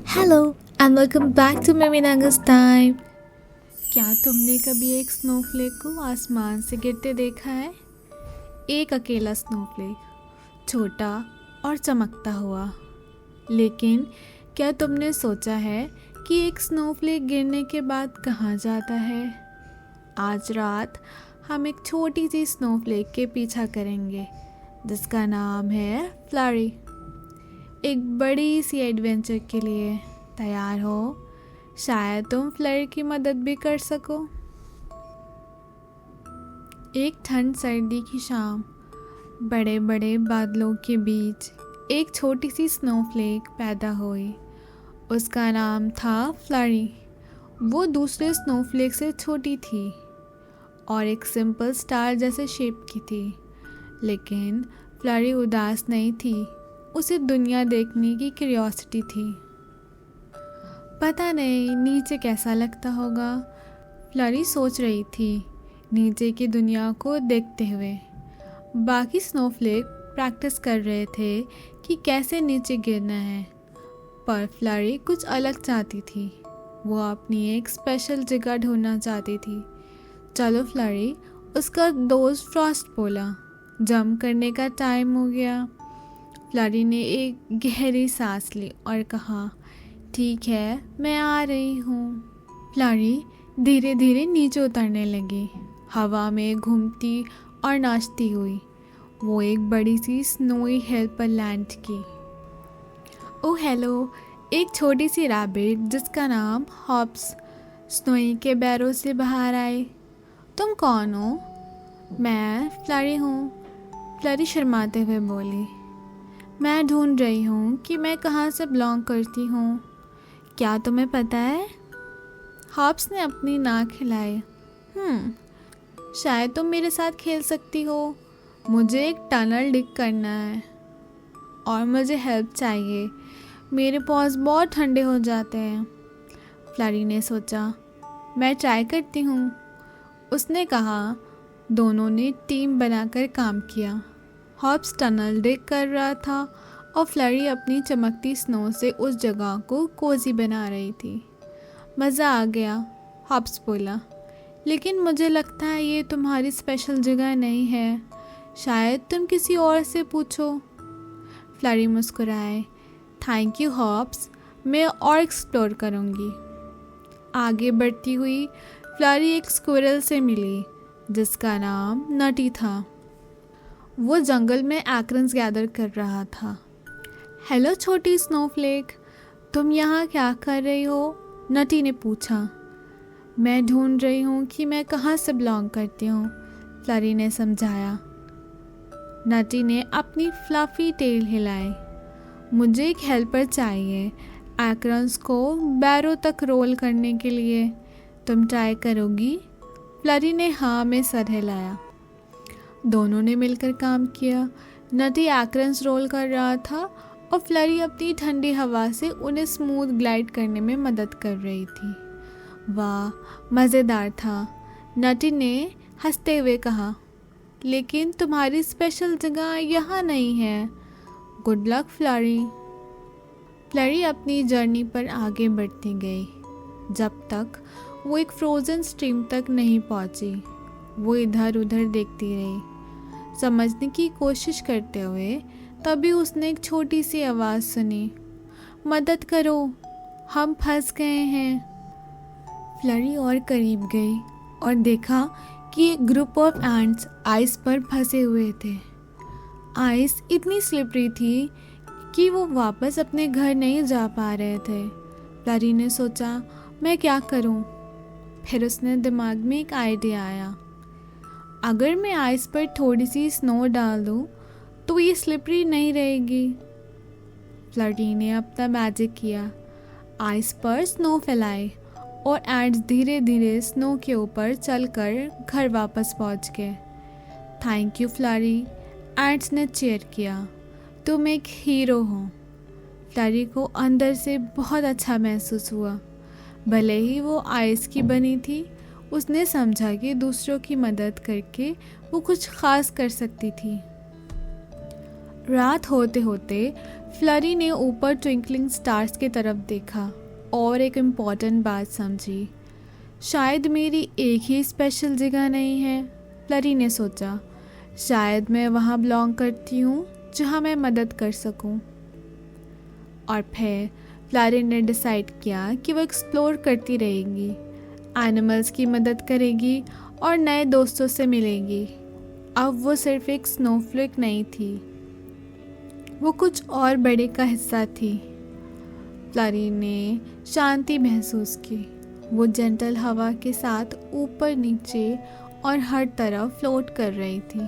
Hello and welcome back to मिमिनांगस time. क्या तुमने कभी एक स्नोफ्लेक को आसमान से गिरते देखा है? एक अकेला स्नोफ्लेक, छोटा और चमकता हुआ। लेकिन क्या तुमने सोचा है कि एक स्नोफ्लेक गिरने के बाद कहाँ जाता है? आज रात हम एक छोटी सी स्नोफ्लेक के पीछा करेंगे जिसका नाम है फ्लरी। एक बड़ी सी एडवेंचर के लिए तैयार हो? शायद तुम फ्लरी की मदद भी कर सको। एक ठंड सर्दी की शाम, बड़े बड़े बादलों के बीच एक छोटी सी स्नोफ्लेक पैदा हुई। उसका नाम था फ्लरी। वो दूसरे स्नोफ्लेक से छोटी थी और एक सिंपल स्टार जैसे शेप की थी। लेकिन फ्लरी उदास नहीं थी, उसे दुनिया देखने की क्यूरियोसिटी थी। पता नहीं नीचे कैसा लगता होगा, फ्लरी सोच रही थी नीचे की दुनिया को देखते हुए। बाकी स्नोफ्लेक प्रैक्टिस कर रहे थे कि कैसे नीचे गिरना है, पर फ्लरी कुछ अलग चाहती थी। वो अपनी एक स्पेशल जगह ढूंढना चाहती थी। चलो फ्लरी, उसका दोस्त फ्रॉस्ट बोला, जंप करने का टाइम हो गया। फ्लरी ने एक गहरी सांस ली और कहा, ठीक है, मैं आ रही हूँ। फ्लरी धीरे धीरे नीचे उतरने लगी, हवा में घूमती और नाचती हुई। वो एक बड़ी सी स्नोई हिल पर लैंड की। ओह हेलो, एक छोटी सी रैबिट जिसका नाम हॉप्स स्नोई के बैरों से बाहर आई। तुम कौन हो? मैं फ्लरी हूँ, फ्लरी शर्माते हुए बोली। मैं ढूंढ रही हूँ कि मैं कहाँ से बिलोंग करती हूँ। क्या तुम्हें पता है? हॉप्स ने अपनी नाक हिलाई। शायद तुम मेरे साथ खेल सकती हो। मुझे एक टनल डिग करना है और मुझे हेल्प चाहिए। मेरे पॉज बहुत ठंडे हो जाते हैं। फ्लरी ने सोचा, मैं ट्राई करती हूँ, उसने कहा। दोनों ने टीम बनाकर काम किया। हॉप्स टनल डिग कर रहा था और फ्लरी अपनी चमकती स्नो से उस जगह को कोजी बना रही थी। मज़ा आ गया, हॉप्स बोला, लेकिन मुझे लगता है ये तुम्हारी स्पेशल जगह नहीं है। शायद तुम किसी और से पूछो। फ्लरी मुस्कुराए। थैंक यू हॉप्स, मैं और एक्सप्लोर करूँगी। आगे बढ़ती हुई फ्लरी एक स्क्विरल से मिली जिसका नाम नटी था। वो जंगल में एक्रन्स गैदर कर रहा था। हेलो छोटी स्नोफ्लेक, तुम यहाँ क्या कर रही हो? नटी ने पूछा। मैं ढूंढ रही हूँ कि मैं कहाँ से बिलोंग करती हूँ, फ्लरी ने समझाया। नटी ने अपनी फ्लफी टेल हिलाई। मुझे एक हेल्पर चाहिए एक्रन्स को बैरों तक रोल करने के लिए। तुम ट्राई करोगी? फ्लरी ने हाँ में सर हिलाया। दोनों ने मिलकर काम किया। नटी एक्रन्स रोल कर रहा था और फ्लरी अपनी ठंडी हवा से उन्हें स्मूथ ग्लाइड करने में मदद कर रही थी। वाह, मज़ेदार था, नटी ने हंसते हुए कहा। लेकिन तुम्हारी स्पेशल जगह यहाँ नहीं है। Good luck flurry. फ्लरी अपनी जर्नी पर आगे बढ़ती गई जब तक वो एक फ्रोज़न स्ट्रीम तक नहीं पहुँची। वो इधर उधर देखती रही, समझने की कोशिश करते हुए। तभी उसने एक छोटी सी आवाज़ सुनी, मदद करो, हम फंस गए हैं। फ्लरी और करीब गई और देखा कि एक ग्रुप ऑफ एंट्स आइस पर फंसे हुए थे। आइस इतनी स्लिपरी थी कि वो वापस अपने घर नहीं जा पा रहे थे। फ्लरी ने सोचा, मैं क्या करूं? फिर उसने दिमाग में एक आइडिया आया। अगर मैं आइस पर थोड़ी सी स्नो डाल दूँ तो ये स्लिपरी नहीं रहेगी। फ्लरी ने अपना मैजिक किया, आइस पर स्नो फैलाई और एंट्स धीरे धीरे स्नो के ऊपर चलकर घर वापस पहुंच गए। थैंक यू फ्लरी, एंट्स ने चीयर किया। तुम एक हीरो हो। फ्लरी को अंदर से बहुत अच्छा महसूस हुआ। भले ही वो आइस की बनी थी, उसने समझा कि दूसरों की मदद करके वो कुछ खास कर सकती थी। रात होते होते फ्लरी ने ऊपर ट्विंकलिंग स्टार्स की तरफ देखा और एक इम्पॉर्टेंट बात समझी। शायद मेरी एक ही स्पेशल जगह नहीं है, फ्लरी ने सोचा। शायद मैं वहाँ बिलोंग करती हूँ जहाँ मैं मदद कर सकूँ। और फिर फ्लरी ने डिसाइड किया कि वो एक्सप्लोर करती रहेगी, एनिमल्स की मदद करेगी और नए दोस्तों से मिलेगी। अब वो सिर्फ एक स्नोफ्लेक नहीं थी, वो कुछ और बड़े का हिस्सा थी। फ्लरी ने शांति महसूस की। वो जेंटल हवा के साथ ऊपर नीचे और हर तरफ फ्लोट कर रही थी।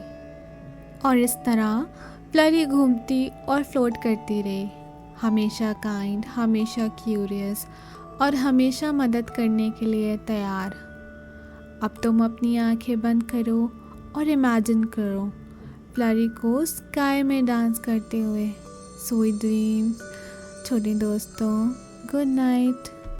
और इस तरह फ्लरी घूमती और फ्लोट करती रही, हमेशा काइंड, हमेशा क्यूरियस और हमेशा मदद करने के लिए तैयार। अब तुम अपनी आंखें बंद करो और इमेजिन करो फ्लरी को स्काई में डांस करते हुए। स्वीट ड्रीम्स छोटे दोस्तों, गुड नाइट।